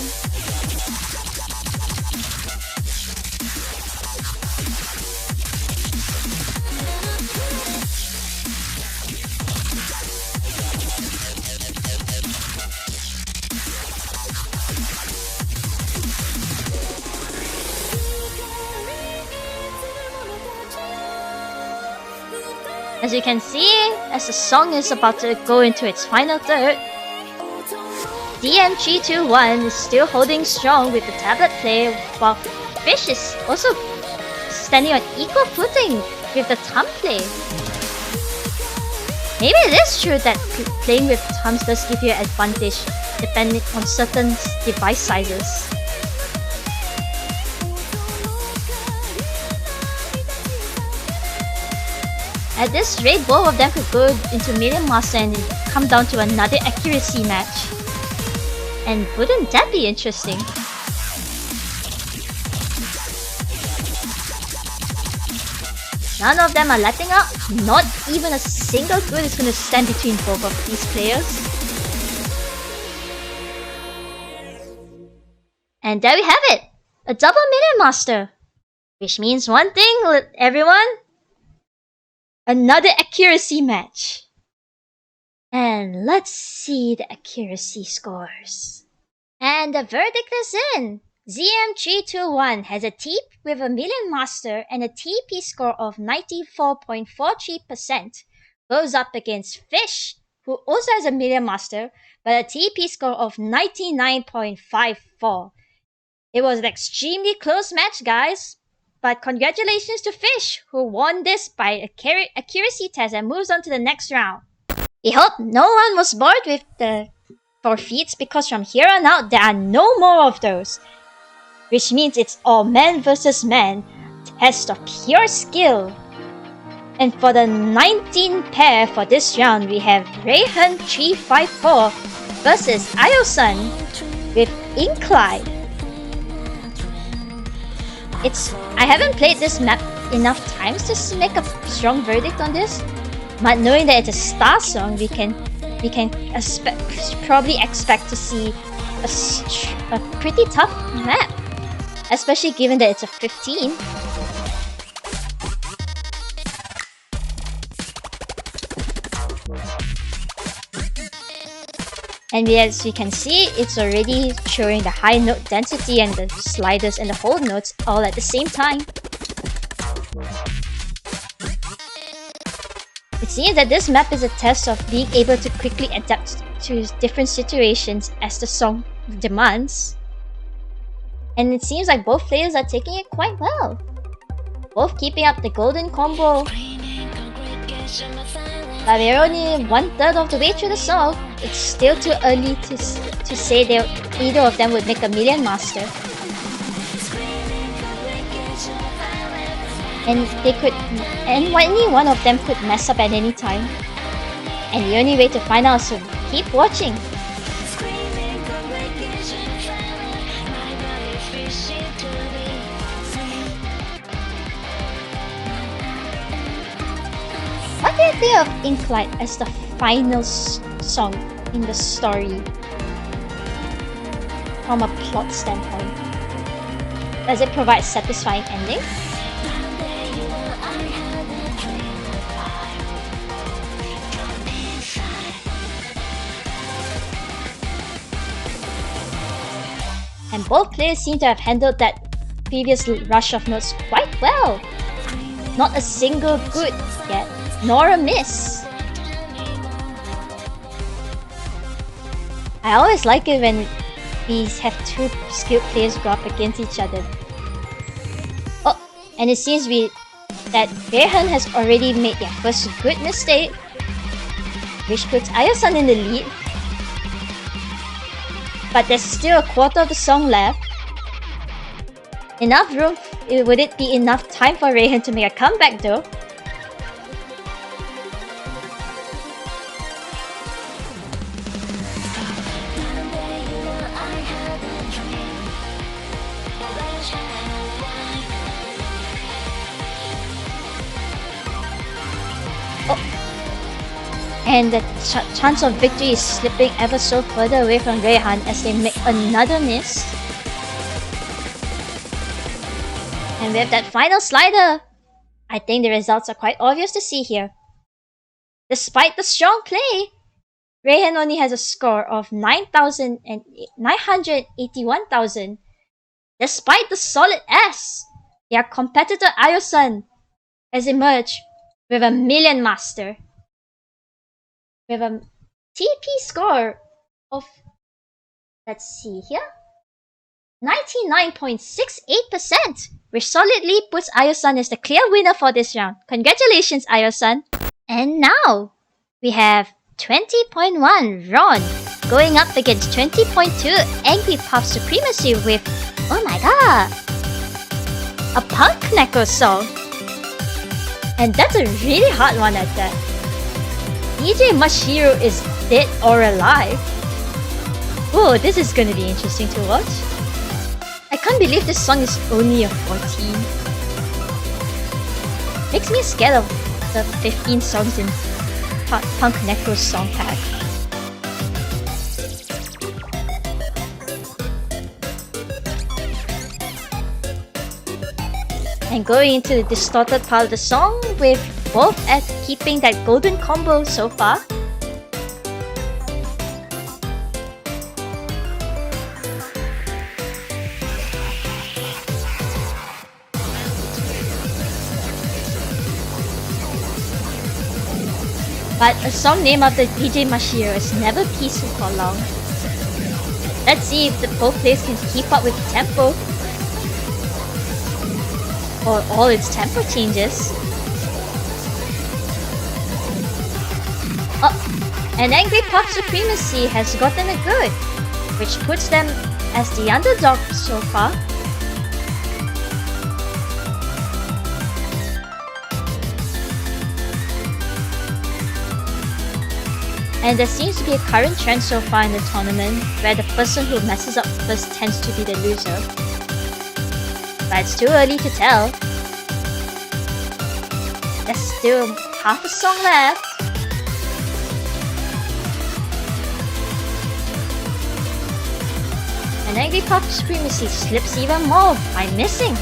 [SPEAKER 1] As you can see, as the song is about to go into its final third, DM321 is still holding strong with the tablet play, while Fish is also standing on equal footing with the thumb play. Maybe it is true that playing with thumbs does give you an advantage depending on certain device sizes. At this rate, both of them could go into Million Master and come down to another accuracy match. And wouldn't that be interesting? None of them are letting up. Not even a single good is going to stand between both of these players. And there we have it! A double Million Master! Which means one thing, everyone. Another accuracy match. And let's see the accuracy scores. And the verdict is in. ZM321 has a TP with a Million Master and a TP score of 94.43%. Goes up against Fish, who also has a Million Master, but a TP score of 99.54. It was an extremely close match, guys. But congratulations to Fish, who won this by a accuracy test and moves on to the next round. We hope no one was bored with the forfeits, because from here on out there are no more of those. Which means it's all man versus man, test of pure skill. And for the 19 pair for this round, we have Rayhan354 versus Iosun with Incline. I haven't played this map enough times to make a strong verdict on this, but knowing that it's a star song, we can probably expect to see a pretty tough map, especially given that it's a 15. And as we can see, it's already showing the high note density and the sliders and the hold notes all at the same time. It seems that this map is a test of being able to quickly adapt to different situations as the song demands. And it seems like both players are taking it quite well. Both keeping up the golden combo. But we're only 1/3 of the way through the song. It's still too early to say that either of them would make a Million Master. And only one of them could mess up at any time. And the only way to find out is to keep watching. What do you think of Inklight as the final song in the story from a plot standpoint? Does it provide satisfying ending? And both players seem to have handled that previous rush of notes quite well. Not a single good yet, nor a miss. I always like it when we have two skilled players go up against each other. Oh, and it seems that GreyA has already made their first good mistake, which puts Iosun in the lead. But there's still a quarter of the song left. Enough room, would it be enough time for GreyA to make a comeback though? And the chance of victory is slipping ever so further away from GreyA as they make another miss. And with that final slider, I think the results are quite obvious to see here. Despite the strong play, GreyA only has a score of 981,000. Despite the solid S, their competitor Iosun has emerged with a million master. With a TP score of, let's see here, 99.68%, which solidly puts Iosun as the clear winner for this round. Congratulations, Iosun! And now, we have 20.1 Ronn going up against 20.2 AngryPaffSupremacy with, oh my god, a Konnekt song. And that's a really hard one at that. DJMashiro is dead or alive. Oh, this is gonna be interesting to watch. I can't believe this song is only a 14. Makes me scared of the 15 songs in Konnekt song pack. And going into the distorted part of the song with both at keeping that golden combo so far. But a song named after DJMashiro is never peaceful for long. Let's see if the both players can keep up with the tempo. Or all its tempo changes. Oh, and AngryPaffSupremacy has gotten a good, which puts them as the underdog so far. And there seems to be a current trend so far in the tournament where the person who messes up first tends to be the loser. But it's too early to tell. There's still half a song left. And AngryPaffSupremacy slips even more by missing.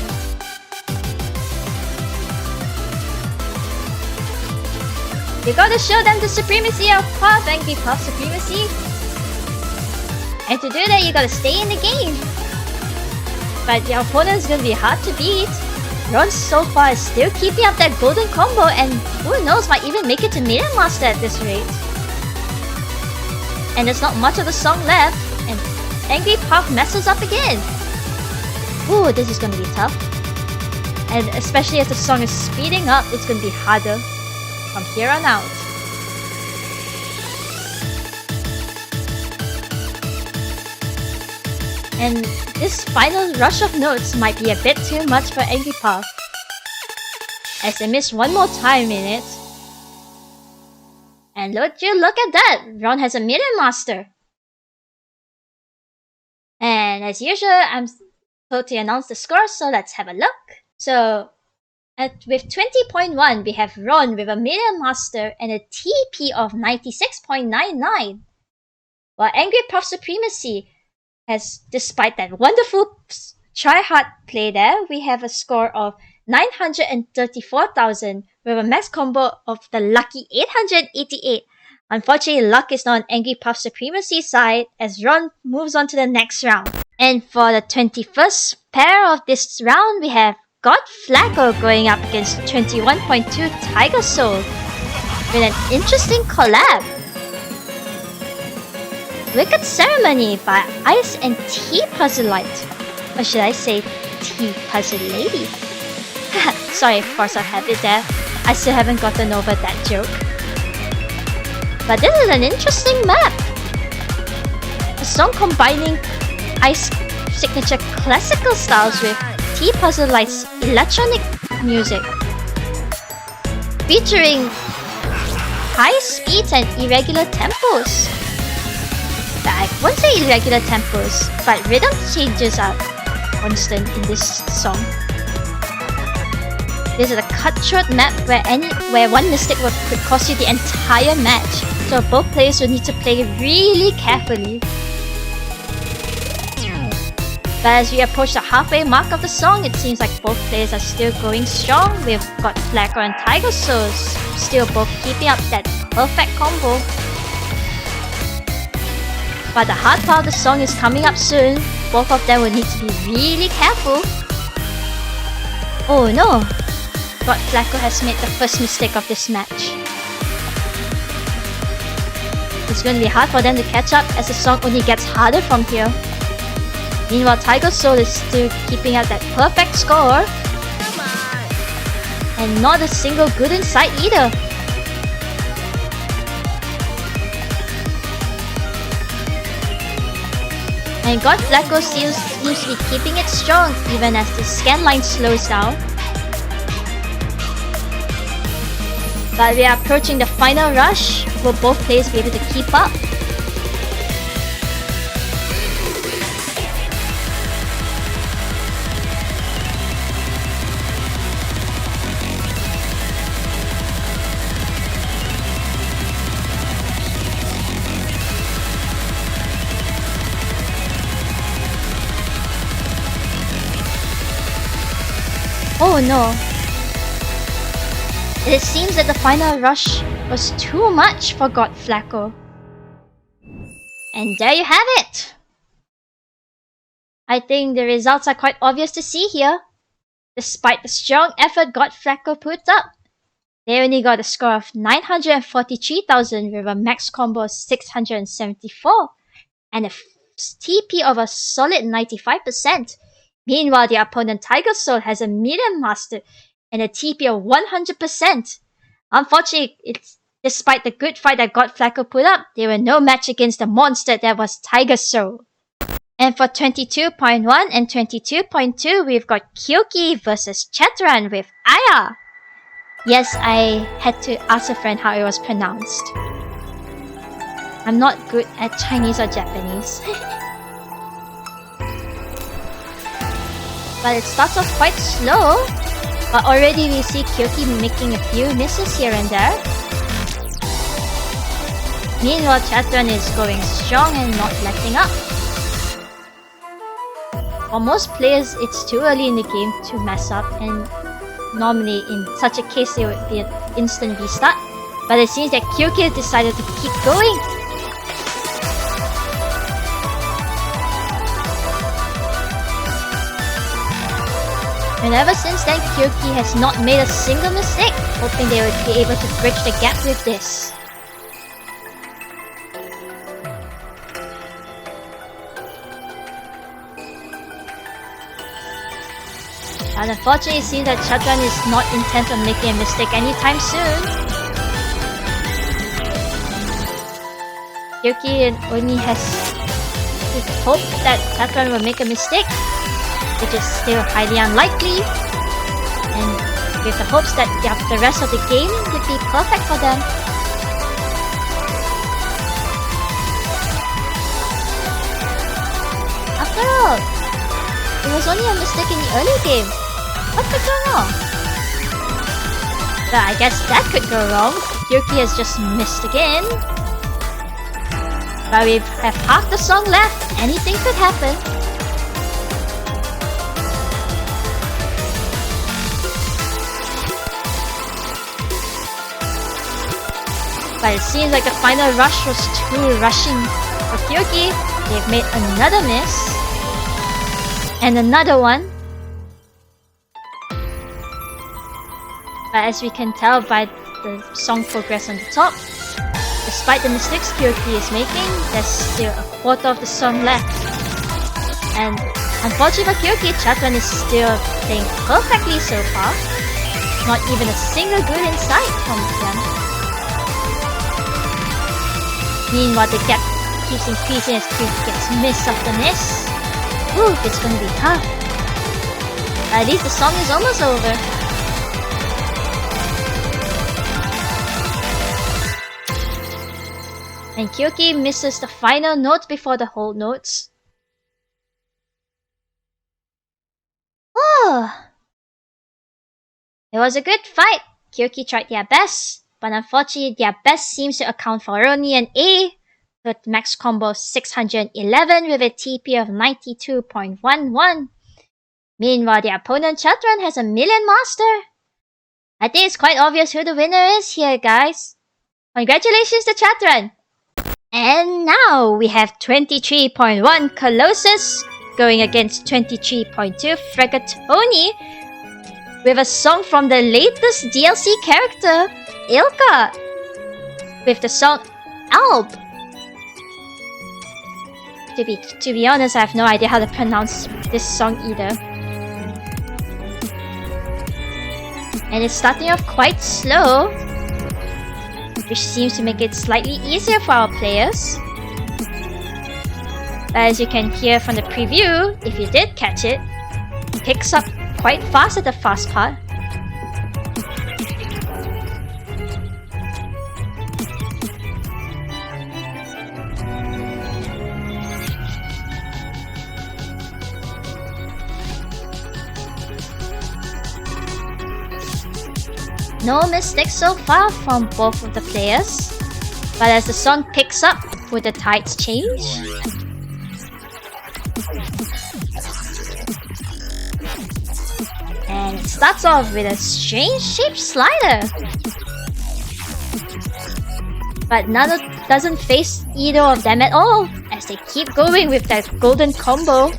[SPEAKER 1] You gotta show them the supremacy of AngryPaffSupremacy. And to do that, you gotta stay in the game. But your opponent's gonna be hard to beat. Ronn so far is still keeping up that golden combo and who knows, might even make it to Million Master at this rate. And there's not much of the song left, and AngryPaff messes up again. Ooh, this is gonna be tough. And especially as the song is speeding up, it's gonna be harder from here on out. And this final rush of notes might be a bit too much for AngryPaff, as they miss one more time in it. And look at that! Ronn has a Million Master! And as usual, I'm told to announce the score, so let's have a look. So, with 20.1, we have Ronn with a Million Master and a TP of 96.99. While AngryPaffSupremacy has, despite that wonderful try-hard play there, we have a score of 934,000 with a max combo of the lucky 888. Unfortunately, luck is not on AngryPaffSupremacy's side as Ronn moves on to the next round. And for the 21st pair of this round, we have Flacco going up against 21.2 Tiger Soul with an interesting collab. Wicked Ceremony by Ice and Tea Puzzleite. Or should I say Tea Puzzle Lady? Sorry, force of habit there. I still haven't gotten over that joke. But this is an interesting map. A song combining Ice signature classical styles with Tea Puzzleite's electronic music. Featuring high speeds and irregular tempos. I won't say irregular tempos, but rhythm changes are constant in this song. This is a cutthroat map where one mistake could cost you the entire match, so both players will need to play really carefully. But as we approach the halfway mark of the song, it seems like both players are still going strong. We've got Flacco and Tiger Souls still both keeping up that perfect combo. But the hard part of the song is coming up soon. Both of them will need to be really careful. Oh no! God Flacco has made the first mistake of this match. It's going to be hard for them to catch up as the song only gets harder from here. Meanwhile, Tiger Soul is still keeping up that perfect score. And not a single good in sight either. And God Flacco still seems to be keeping it strong even as the scan line slows down. But we are approaching the final rush. Will both players be able to keep up? Oh no. It seems that the final rush was too much for God Flacco. And there you have it! I think the results are quite obvious to see here. Despite the strong effort God Flacco put up, they only got a score of 943,000 with a max combo of 674 and a TP of a solid 95%. Meanwhile, the opponent Tiger Soul has a medium master and a TP of 100%. Unfortunately, despite the good fight that God Flacco put up, they were no match against the monster that was Tiger Soul. And for 22.1 and 22.2, we've got Tkey versus Chatran with Aya. Yes, I had to ask a friend how it was pronounced. I'm not good at Chinese or Japanese. But it starts off quite slow. But already we see Tkey making a few misses here and there. Meanwhile, Chatran is going strong and not letting up. For most players, it's too early in the game to mess up, and normally in such a case it would be an instant restart. But it seems that Tkey has decided to keep going. And ever since then, Tkey has not made a single mistake, hoping they would be able to bridge the gap with this. And unfortunately, it seems that Chatran is not intent on making a mistake anytime soon. Tkey only has to hope that Chatran will make a mistake, which is still highly unlikely, and with the hopes that the rest of the game would be perfect for them. After all, it was only a mistake in the early game. What could go wrong? But I guess that could go wrong. Tkey has just missed again. But we have half the song left. Anything could happen. But it seems like the final rush was too rushing for Tkey. They've made another miss. And another one. But as we can tell by the song progress on the top, the despite the mistakes Kyoki is making, there's still a quarter of the song left. And unfortunately for Kyoki, Chatran is still playing perfectly so far. Not even a single good in sight from them. Meanwhile, the gap keeps increasing as Kyoki gets miss after miss. Ooh, it's gonna be tough. At least the song is almost over. And Kyoki misses the final note before the hold notes. Oh! It was a good fight. Kyoki tried their best, but unfortunately their best seems to account for only an A, with max combo 611 with a TP of 92.11. Meanwhile, the opponent Chatran has a million master. I think it's quite obvious who the winner is here, guys. Congratulations to Chatran! And now we have 23.1 Colossus going against 23.2 Fregatoni with a song from the latest DLC character, Ilka, with the song Alb. To be honest, I have no idea how to pronounce this song either. And it's starting off quite slow, which seems to make it slightly easier for our players. But as you can hear from the preview, if you did catch it, it picks up quite fast at the fast part. No mistakes so far from both of the players, but as the song picks up, will the tides change? And it starts off with a strange shaped slider, but none doesn't face either of them at all as they keep going with that golden combo.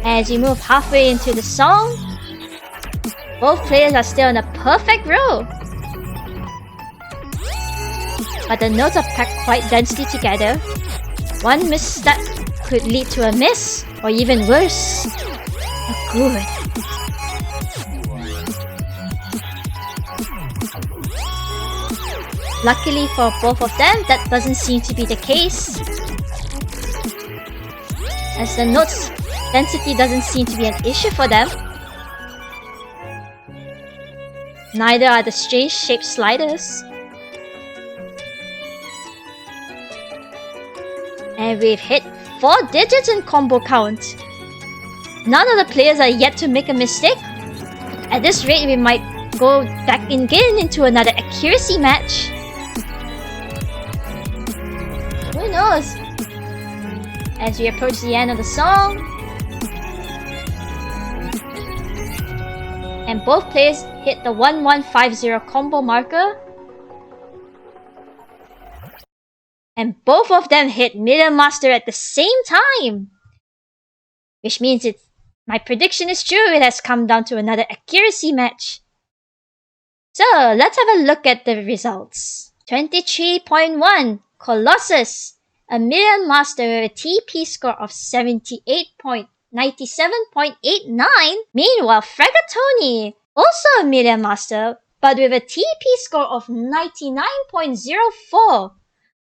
[SPEAKER 1] As you move halfway into the song, both players are still in a perfect row, but the notes are packed quite densely together. One misstep could lead to a miss, or even worse, a good. Luckily for both of them, that doesn't seem to be the case, as the notes density doesn't seem to be an issue for them. Neither are the strange shaped sliders. And we've hit 4 digits in combo count. None of the players are yet to make a mistake. At this rate, we might go back again into another accuracy match. Who knows? As we approach the end of the song, and both players hit the 1150 combo marker, and both of them hit Million Master at the same time, which means my prediction is true. It has come down to another accuracy match. So let's have a look at the results. 23.1 Colossus, a Million Master with a TP score of 97.89. Meanwhile, Fregatoni, also a Million Master, but with a TP score of 99.04.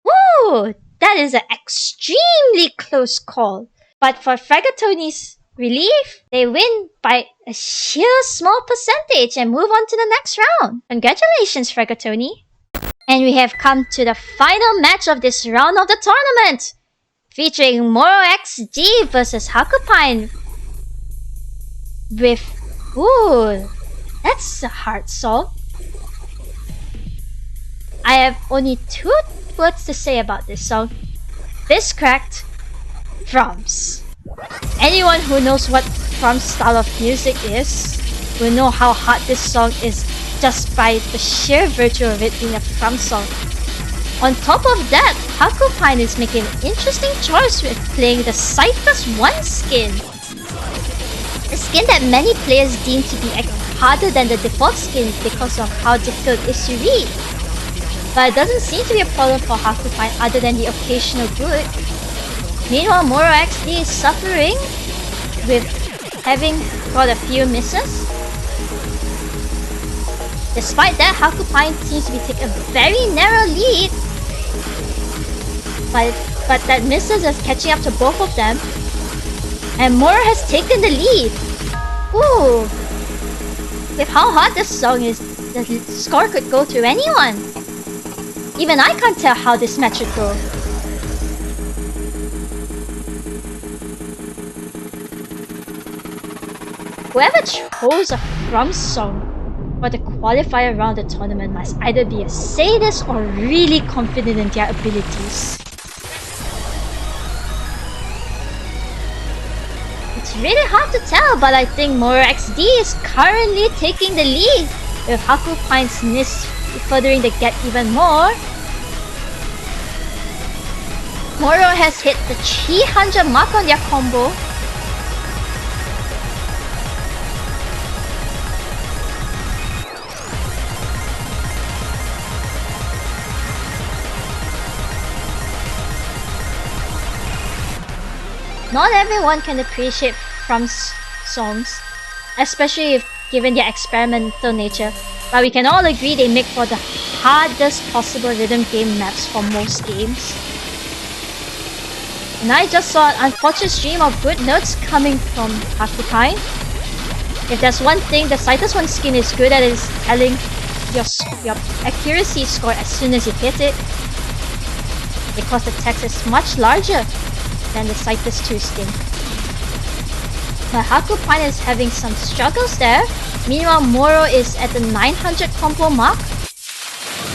[SPEAKER 1] Woo! That is an extremely close call. But for Fregatoni's relief, they win by a sheer small percentage and move on to the next round. Congratulations, Fregatoni. And we have come to the final match of this round of the tournament, featuring MonikUwU versus Hakupine with... Ooh, that's a hard solve. I have only 2 words to say about this song. This cracked From's. Anyone who knows what From's style of music is will know how hard this song is just by the sheer virtue of it being a From song. On top of that, Hakupine is making an interesting choice with playing the CYTUS I skin. A skin that many players deem to be harder than the default skin because of how difficult it is to read. but it doesn't seem to be a problem for Hakou Pine other than the occasional good. Meanwhile, MonikUwU is suffering with having got a few misses. Despite that, Hakou Pine seems to be taking a very narrow lead. But that misses is catching up to both of them. And MonikUwU has taken the lead. Ooh. With how hard this song is, the score could go to anyone. Even I can't tell how this match would go. Whoever chose a From song for the qualifier round of the tournament must either be a sadist or really confident in their abilities. It's really hard to tell, but I think MonikUwU is currently taking the lead, with Hakou Pine's miss furthering the gap even more. MonikUwU has hit the 300 mark on their combo. Not everyone can appreciate From songs, especially if given their experimental nature, but we can all agree they make for the hardest possible rhythm game maps for most games. And I just saw an unfortunate stream of good notes coming from Hakou Pine. If there's one thing the CYTUS II skin is good at, is telling your accuracy score as soon as you hit it, because the text is much larger than the CYTUS II skin. But Hakou Pine is having some struggles there. Meanwhile, MonikUwU is at the 900 combo mark.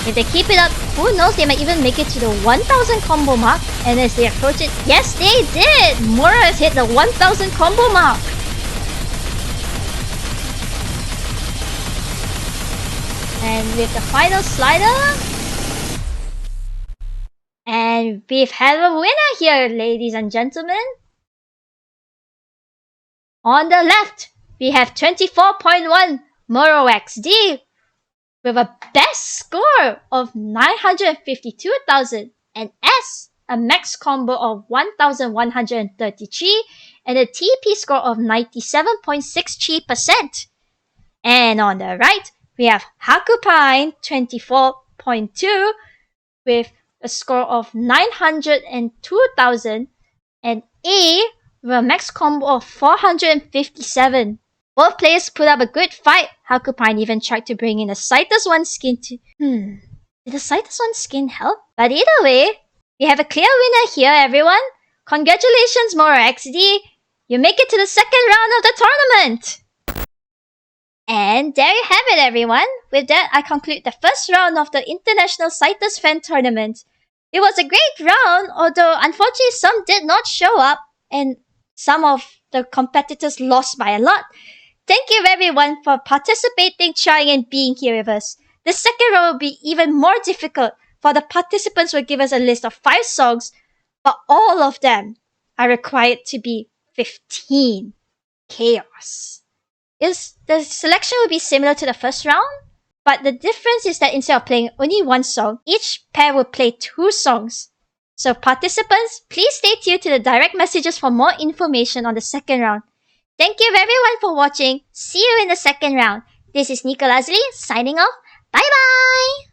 [SPEAKER 1] If they keep it up, who knows, they might even make it to the 1000 combo mark. And as they approach it, yes they did! MonikUwU has hit the 1000 combo mark. And with the final slider, and we've had a winner here, ladies and gentlemen. On the left, we have 24.1 MonikUwU with a best score of 952,000, and S, a max combo of 1,133, and a TP score of 97.63%. And on the right, we have Hakou Pine 24.2 with a score of 902,000, and A with a max combo of 457. Both players put up a good fight. Hakou Pine even tried to bring in a CYTUS II skin to... Did the CYTUS I skin help? But either way, we have a clear winner here, everyone. Congratulations, MonikUwU. You make it to the second round of the tournament. And there you have it, everyone. With that, I conclude the first round of the International CYTUS Fan Tournament. It was a great round, although unfortunately some did not show up, and some of the competitors lost by a lot. Thank you everyone for participating, trying and being here with us. The second round will be even more difficult, for the participants will give us a list of 5 songs, but all of them are required to be 15. Chaos. The selection will be similar to the first round, but the difference is that instead of playing only one song, each pair will play 2 songs. So participants, please stay tuned to the direct messages for more information on the second round. Thank you everyone for watching. See you in the second round. This is Nicolazli signing off. Bye bye!